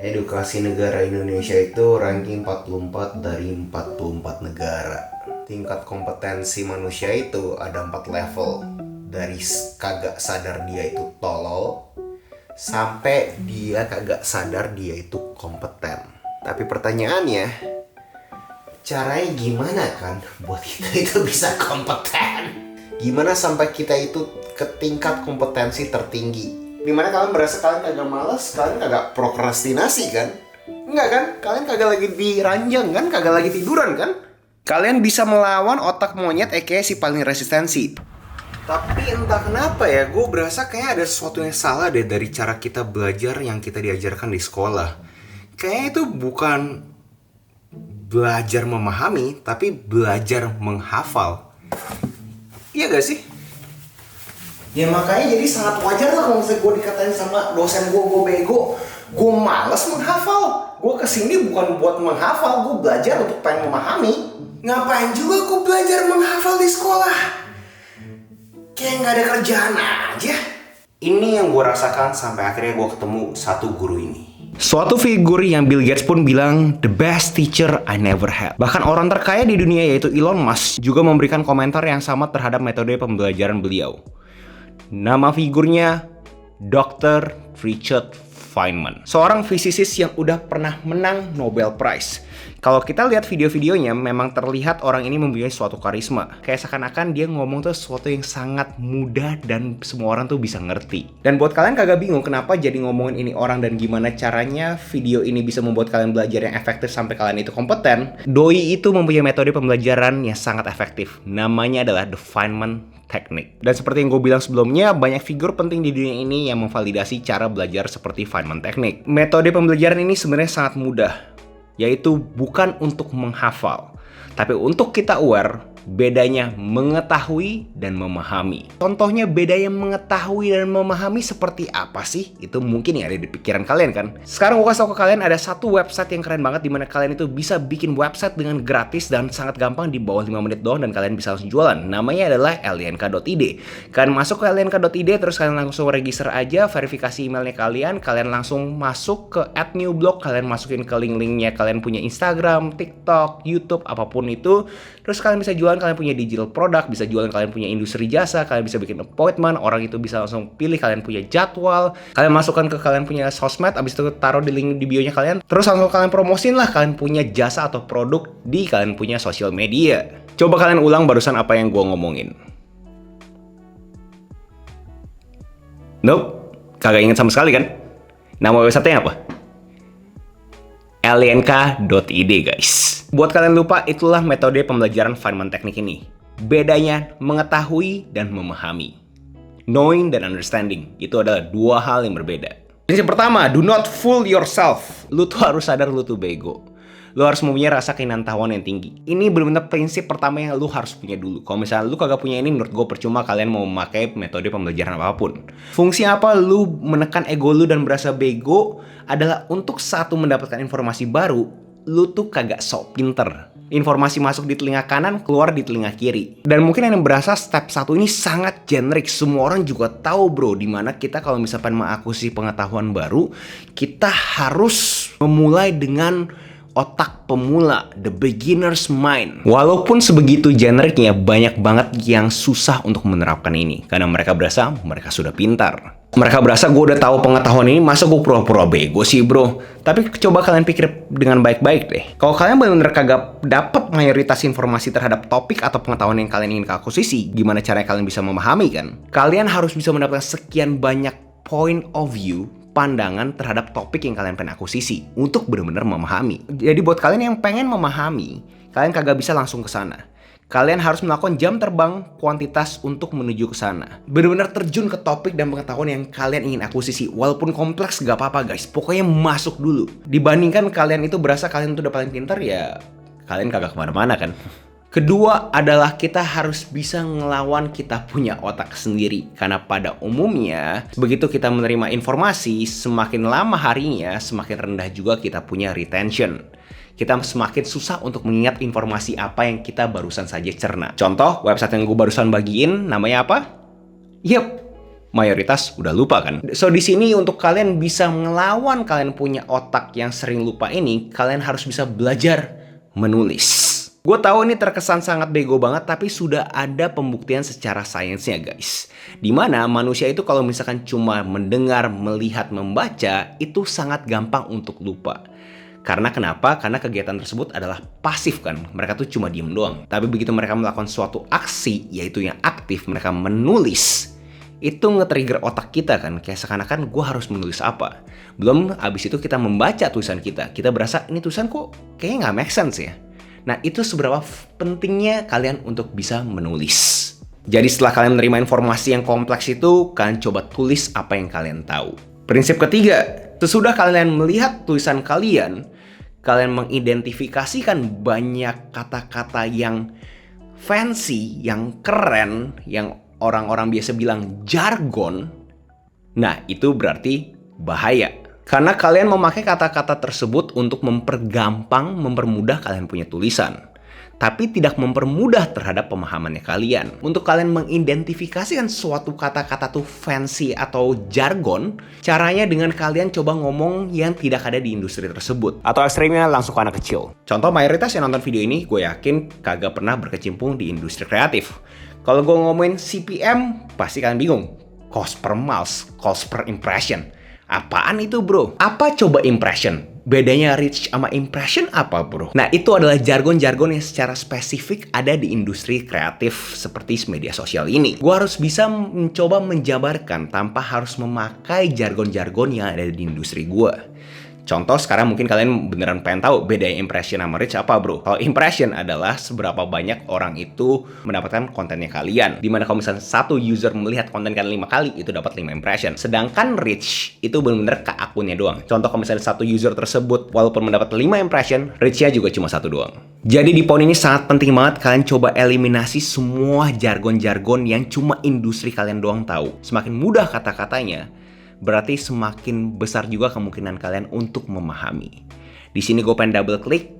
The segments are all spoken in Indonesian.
Edukasi negara Indonesia itu ranking 44 dari 44 negara. Tingkat kompetensi manusia itu ada 4 level. Dari kagak sadar dia itu tolol sampai dia kagak sadar dia itu kompeten. Tapi pertanyaannya, caranya gimana kan buat kita itu bisa kompeten? Gimana sampai kita itu ke tingkat kompetensi tertinggi? Dimana kalian merasa kalian kagak malas, kalian kagak prokrastinasi kan? Enggak kan? Kalian kagak lagi di ranjang kan? Kagak lagi tiduran kan? Kalian bisa melawan otak monyet aka si paling resistensi. Tapi entah kenapa ya, gue berasa kayak ada sesuatu yang salah deh dari cara kita belajar yang kita diajarkan di sekolah. Kayaknya itu bukan belajar memahami, tapi belajar menghafal. Iya gak sih? Ya makanya jadi sangat wajar lah kalau misalnya gue dikatain sama dosen gue bego. Gue males menghafal. Gue kesini bukan buat menghafal, gue belajar untuk pengen memahami. Ngapain juga gue belajar menghafal di sekolah? Kayak gak ada kerjaan aja. Ini yang gue rasakan sampai akhirnya gue ketemu satu guru ini. Suatu figur yang Bill Gates pun bilang, the best teacher I never had. Bahkan orang terkaya di dunia yaitu Elon Musk juga memberikan komentar yang sama terhadap metode pembelajaran beliau. Nama figurnya Dr. Richard Feynman, seorang fisikis yang udah pernah menang Nobel Prize. Kalau kita lihat video-videonya, memang terlihat orang ini mempunyai suatu karisma. Kayak seakan-akan dia ngomong tuh sesuatu yang sangat mudah dan semua orang tuh bisa ngerti. Dan buat kalian kagak bingung kenapa jadi ngomongin ini orang dan gimana caranya video ini bisa membuat kalian belajar yang efektif sampai kalian itu kompeten, Doi itu mempunyai metode pembelajaran yang sangat efektif. Namanya adalah The Feynman Technique. Dan seperti yang gue bilang sebelumnya, banyak figur penting di dunia ini yang memvalidasi cara belajar seperti Feynman Technique. Metode pembelajaran ini sebenarnya sangat mudah, yaitu bukan untuk menghafal, tapi untuk kita aware bedanya mengetahui dan memahami. Contohnya bedanya mengetahui dan memahami seperti apa sih? Itu mungkin yang ada di pikiran kalian kan? Sekarang gue kasih tau ke kalian ada satu website yang keren banget dimana kalian itu bisa bikin website dengan gratis dan sangat gampang di bawah 5 menit doang dan kalian bisa langsung jualan. Namanya adalah lnk.id. Kalian masuk ke lnk.id terus kalian langsung register aja, verifikasi emailnya kalian langsung masuk ke add new blog, kalian masukin ke link-linknya kalian punya Instagram, TikTok, YouTube, apapun itu. Terus kalian bisa jualan, kalian punya digital product, bisa jualan kalian punya industri jasa, kalian bisa bikin appointment, orang itu bisa langsung pilih, kalian punya jadwal, kalian masukkan ke kalian punya sosmed, abis itu taruh di link di bio-nya kalian, terus langsung kalian promosin lah kalian punya jasa atau produk di kalian punya sosial media. Coba kalian ulang barusan apa yang gue ngomongin. Nope, kagak inget sama sekali kan? Nama website-nya apa? lnk.id guys. Buat kalian lupa, itulah metode pembelajaran Feynman Technique ini. Bedanya mengetahui dan memahami. Knowing dan understanding, itu adalah dua hal yang berbeda. Prinsip pertama, do not fool yourself. Lu tuh harus sadar lu tuh bego. Lu harus mempunyai rasa keingintahuan yang tinggi. Ini benar-benar prinsip pertama yang lu harus punya dulu. Kalau misalnya lu kagak punya ini, menurut gue percuma kalian mau memakai metode pembelajaran apapun. Fungsi apa lu menekan ego lu dan berasa bego adalah untuk satu mendapatkan informasi baru, lu tuh kagak sok pinter. Informasi masuk di telinga kanan, keluar di telinga kiri. Dan mungkin yang berasa step 1 ini sangat generik. Semua orang juga tahu bro, dimana kita kalau misalkan mengakuisisi pengetahuan baru, kita harus memulai dengan otak pemula, the beginner's mind. Walaupun sebegitu generiknya, banyak banget yang susah untuk menerapkan ini. Karena mereka berasa mereka sudah pintar. Mereka berasa gue udah tahu pengetahuan ini, masa gue pura-pura bego sih bro. Tapi coba kalian pikir dengan baik-baik deh. Kalau kalian benar-benar kagak dapat mayoritas informasi terhadap topik atau pengetahuan yang kalian ingin akuisisi, gimana caranya kalian bisa memahami kan? Kalian harus bisa mendapatkan sekian banyak point of view, pandangan terhadap topik yang kalian pengen akuisisi untuk benar-benar memahami. Jadi buat kalian yang pengen memahami, kalian kagak bisa langsung ke sana. Kalian harus melakukan jam terbang kuantitas untuk menuju ke sana. Benar-benar terjun ke topik dan pengetahuan yang kalian ingin akuisisi. Walaupun kompleks gak apa-apa guys, pokoknya masuk dulu. Dibandingkan kalian itu berasa kalian itu udah paling pintar, ya kalian kagak kemana-mana kan. Kedua adalah kita harus bisa ngelawan kita punya otak sendiri. Karena pada umumnya, begitu kita menerima informasi, semakin lama harinya, semakin rendah juga kita punya retention. Kita semakin susah untuk mengingat informasi apa yang kita barusan saja cerna. Contoh, website yang gue barusan bagiin, namanya apa? Yep, mayoritas udah lupa kan. So di sini untuk kalian bisa ngelawan kalian punya otak yang sering lupa ini, kalian harus bisa belajar menulis. Gue tahu ini terkesan sangat bego banget, tapi sudah ada pembuktian secara sainsnya guys. Dimana manusia itu kalau misalkan cuma mendengar, melihat, membaca, itu sangat gampang untuk lupa. Karena kenapa? Karena kegiatan tersebut adalah pasif kan. Mereka tuh cuma diem doang. Tapi begitu mereka melakukan suatu aksi, yaitu yang aktif, mereka menulis, itu nge-trigger otak kita kan. Kayak seakan-akan gue harus menulis apa. Belum abis itu kita membaca tulisan kita. Kita berasa ini tulisan kok kayaknya nggak make sense ya. Nah, itu seberapa pentingnya kalian untuk bisa menulis. Jadi setelah kalian menerima informasi yang kompleks itu, kalian coba tulis apa yang kalian tahu. Prinsip ketiga, sesudah kalian melihat tulisan kalian mengidentifikasikan banyak kata-kata yang fancy, yang keren, yang orang-orang biasa bilang jargon. Nah, itu berarti bahaya. Karena kalian memakai kata-kata tersebut untuk mempergampang, mempermudah kalian punya tulisan. Tapi tidak mempermudah terhadap pemahamannya kalian. Untuk kalian mengidentifikasikan suatu kata-kata tuh fancy atau jargon, caranya dengan kalian coba ngomong yang tidak ada di industri tersebut. Atau ekstrimnya langsung ke anak kecil. Contoh mayoritas yang nonton video ini, gue yakin kagak pernah berkecimpung di industri kreatif. Kalau gue ngomongin CPM, pasti kalian bingung. Cost per miles, cost per impression. Apaan itu bro? Apa coba impression? Bedanya reach sama impression apa bro? Nah itu adalah jargon-jargon yang secara spesifik ada di industri kreatif seperti media sosial ini. Gue harus bisa mencoba menjabarkan tanpa harus memakai jargon-jargon yang ada di industri gue. Contoh sekarang mungkin kalian beneran pengen tahu beda impression sama reach apa bro. Kalau impression adalah seberapa banyak orang itu mendapatkan kontennya kalian. Dimana kalau misalnya satu user melihat konten kalian 5 kali, itu dapat 5 impression. Sedangkan reach itu bener-bener ke akunnya doang. Contoh kalau misalnya satu user tersebut walaupun mendapat 5 impression, reach-nya juga cuma 1 doang. Jadi di poin ini sangat penting banget kalian coba eliminasi semua jargon-jargon yang cuma industri kalian doang tahu. Semakin mudah kata-katanya, berarti semakin besar juga kemungkinan kalian untuk memahami. Di sini gue pengen double klik.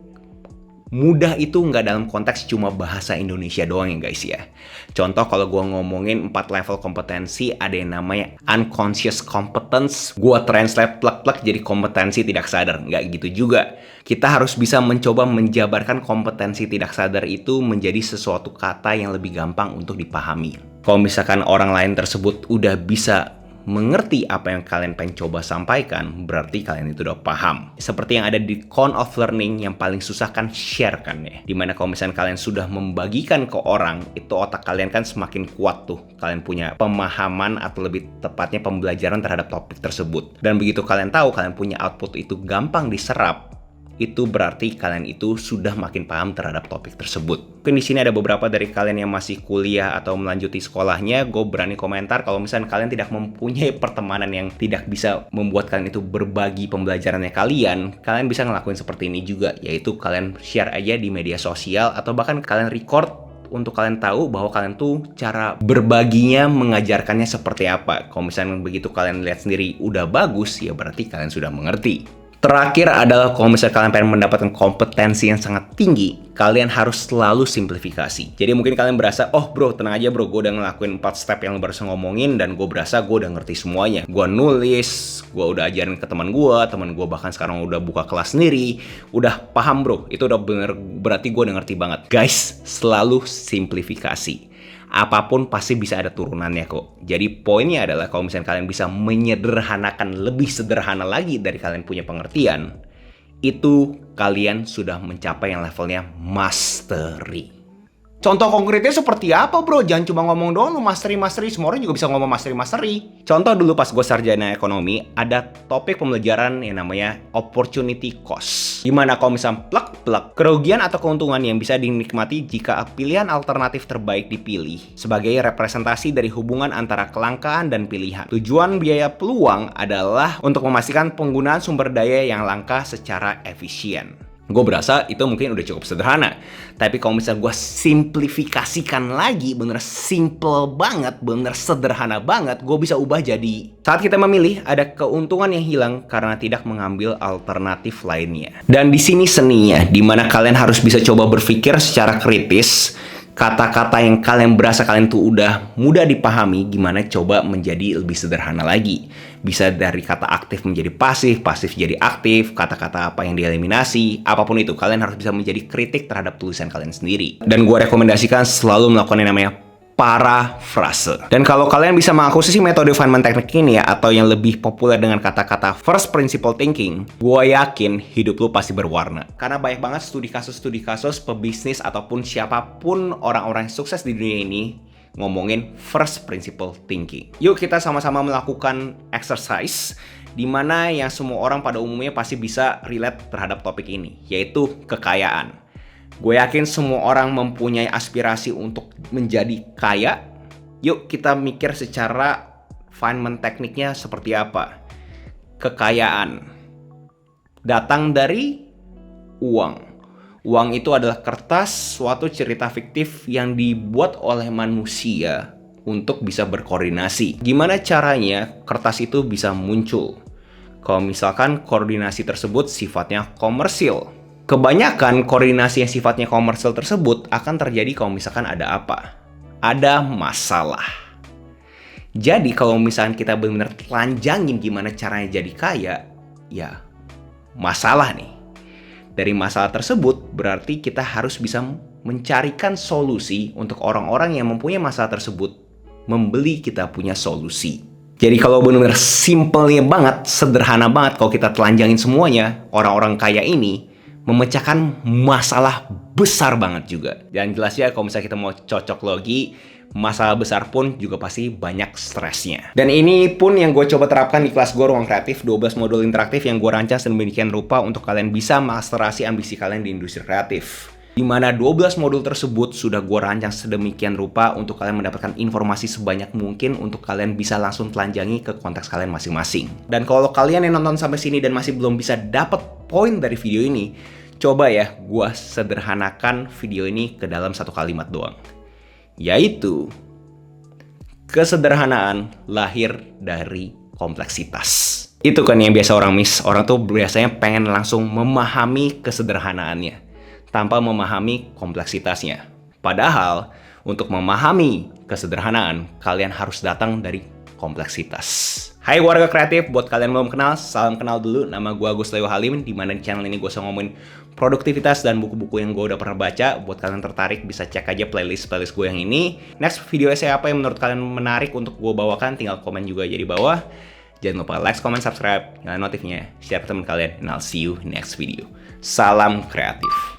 Mudah itu nggak dalam konteks cuma bahasa Indonesia doang ya guys ya. Contoh kalau gue ngomongin 4 level kompetensi, ada yang namanya unconscious competence. Gue translate plek-plek jadi kompetensi tidak sadar. Nggak gitu juga. Kita harus bisa mencoba menjabarkan kompetensi tidak sadar itu menjadi sesuatu kata yang lebih gampang untuk dipahami. Kalau misalkan orang lain tersebut udah bisa mengerti apa yang kalian pengen coba sampaikan, berarti kalian itu udah paham. Seperti yang ada di Count of Learning, yang paling susah kan share kan ya. Dimana kalau misalnya kalian sudah membagikan ke orang, itu otak kalian kan semakin kuat tuh. Kalian punya pemahaman atau lebih tepatnya pembelajaran terhadap topik tersebut. Dan begitu kalian tahu kalian punya output itu gampang diserap, itu berarti kalian itu sudah makin paham terhadap topik tersebut. Mungkin di sini ada beberapa dari kalian yang masih kuliah atau melanjuti sekolahnya, gue berani komentar kalau misalnya kalian tidak mempunyai pertemanan yang tidak bisa membuat kalian itu berbagi pembelajarannya kalian bisa ngelakuin seperti ini juga, yaitu kalian share aja di media sosial atau bahkan kalian record untuk kalian tahu bahwa kalian tuh cara berbaginya, mengajarkannya seperti apa. Kalau misalnya begitu kalian lihat sendiri udah bagus, ya berarti kalian sudah mengerti. Terakhir adalah kalau misalnya kalian pengen mendapatkan kompetensi yang sangat tinggi, kalian harus selalu simplifikasi. Jadi mungkin kalian berasa, oh bro tenang aja bro, gue udah ngelakuin 4 step yang barusan ngomongin dan gue berasa gue udah ngerti semuanya. Gue nulis, gue udah ajarin ke teman gue bahkan sekarang udah buka kelas sendiri, udah paham bro, itu udah bener, berarti gue udah ngerti banget. Guys, selalu simplifikasi. Apapun pasti bisa ada turunannya kok. Jadi poinnya adalah kalau misalnya kalian bisa menyederhanakan lebih sederhana lagi dari kalian punya pengertian, itu kalian sudah mencapai yang levelnya mastery. Contoh konkretnya seperti apa bro? Jangan cuma ngomong doang lu mastery. Semua orang juga bisa ngomong mastery. Contoh dulu pas gue sarjana ekonomi, ada topik pembelajaran yang namanya opportunity cost. Dimana kalau misalnya plek-plek, kerugian atau keuntungan yang bisa dinikmati jika pilihan alternatif terbaik dipilih sebagai representasi dari hubungan antara kelangkaan dan pilihan. Tujuan biaya peluang adalah untuk memastikan penggunaan sumber daya yang langka secara efisien. Gue berasa itu mungkin udah cukup sederhana. Tapi kalau misalnya gue simplifikasikan lagi, bener simple banget, bener sederhana banget, gue bisa ubah jadi saat kita memilih ada keuntungan yang hilang karena tidak mengambil alternatif lainnya. Dan di sini seninya, dimana kalian harus bisa coba berpikir secara kritis. kata-kata yang kalian berasa kalian tuh udah mudah dipahami, gimana coba menjadi lebih sederhana lagi. Bisa dari kata aktif menjadi pasif, pasif jadi aktif, kata-kata apa yang dieliminasi, apapun itu, kalian harus bisa menjadi kritik terhadap tulisan kalian sendiri. Dan gue rekomendasikan selalu melakukan yang namanya parafrase. Dan kalau kalian bisa mengakuisisi metode Feynman teknik ini ya, atau yang lebih populer dengan kata-kata first principle thinking, gue yakin hidup lu pasti berwarna. Karena banyak banget studi kasus pebisnis ataupun siapapun orang-orang yang sukses di dunia ini ngomongin first principle thinking. Yuk kita sama-sama melakukan exercise di mana yang semua orang pada umumnya pasti bisa relate terhadap topik ini, yaitu kekayaan. Gue yakin semua orang mempunyai aspirasi untuk menjadi kaya. Yuk kita mikir secara Feynman tekniknya seperti apa. Kekayaan datang dari uang. Uang itu adalah kertas, suatu cerita fiktif yang dibuat oleh manusia untuk bisa berkoordinasi. Gimana caranya kertas itu bisa muncul? Kalau misalkan koordinasi tersebut sifatnya komersil. Kebanyakan koordinasi yang sifatnya komersial tersebut akan terjadi kalau misalkan ada apa? Ada masalah. Jadi kalau misalkan kita benar-benar telanjangin gimana caranya jadi kaya, ya masalah nih. Dari masalah tersebut berarti kita harus bisa mencarikan solusi untuk orang-orang yang mempunyai masalah tersebut membeli kita punya solusi. Jadi kalau benar-benar simpelnya banget, sederhana banget kalau kita telanjangin semuanya, orang-orang kaya ini memecahkan masalah besar banget juga. Dan jelas ya kalau misalnya kita mau cocok logi, masalah besar pun juga pasti banyak stresnya. Dan ini pun yang gue coba terapkan di kelas gue Ruang Kreatif, 12 modul interaktif yang gue rancang sedemikian rupa untuk kalian bisa masterasi ambisi kalian di industri kreatif. Di mana 12 modul tersebut sudah gue rancang sedemikian rupa untuk kalian mendapatkan informasi sebanyak mungkin untuk kalian bisa langsung telanjangi ke konteks kalian masing-masing. Dan kalau kalian yang nonton sampai sini dan masih belum bisa dapat poin dari video ini, coba ya gue sederhanakan video ini ke dalam satu kalimat doang. Yaitu, kesederhanaan lahir dari kompleksitas. Itu kan yang biasa orang miss. Orang tuh biasanya pengen langsung memahami kesederhanaannya tanpa memahami kompleksitasnya. Padahal, untuk memahami kesederhanaan, kalian harus datang dari kompleksitas. Hai warga kreatif, buat kalian yang belum kenal, salam kenal dulu. Nama gue Agus Leo Halim, di mana di channel ini gue selalu ngomongin produktivitas dan buku-buku yang gue udah pernah baca. Buat kalian tertarik, bisa cek aja playlist gue yang ini. Next video essay apa yang menurut kalian menarik untuk gue bawakan, tinggal komen juga aja di bawah. Jangan lupa like, comment, subscribe, nyalain notifnya, share ke teman kalian, and I'll see you next video. Salam kreatif.